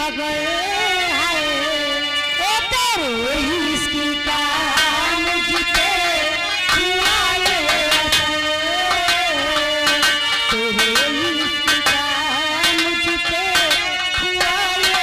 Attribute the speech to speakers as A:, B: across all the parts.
A: पागल है ओ तेरे इसकी का मुझे हुआ ये असर तेरे इसकी का मुझे हुआ ये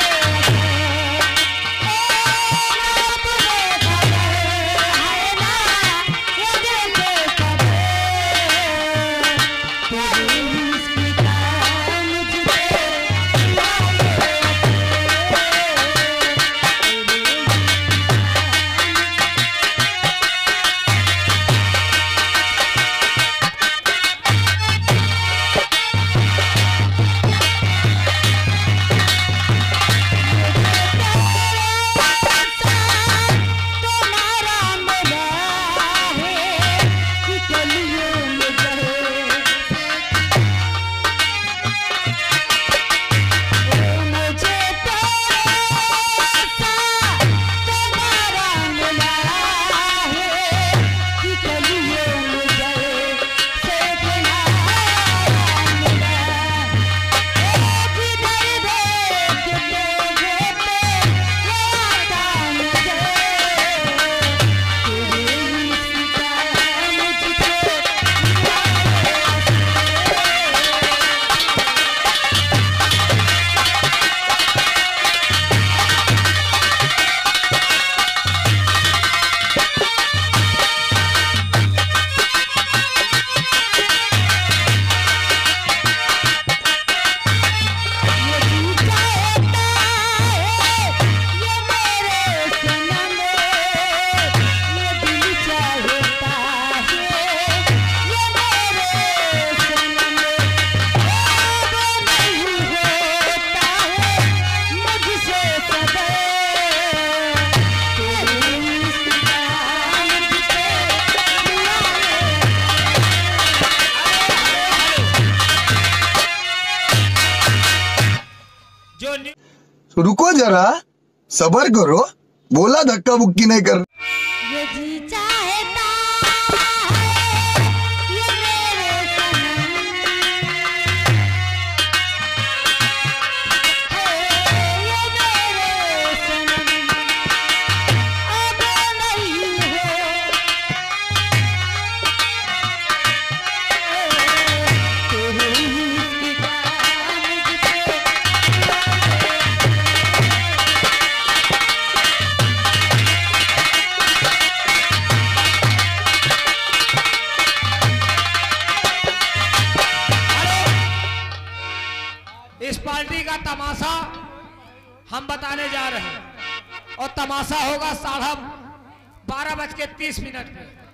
B: रुको जरा, सबर करो, बोला धक्का बुक्की नहीं कर।
C: इस पार्टी का तमाशा हम बताने जा रहे हैं और तमाशा होगा 12:30 पे।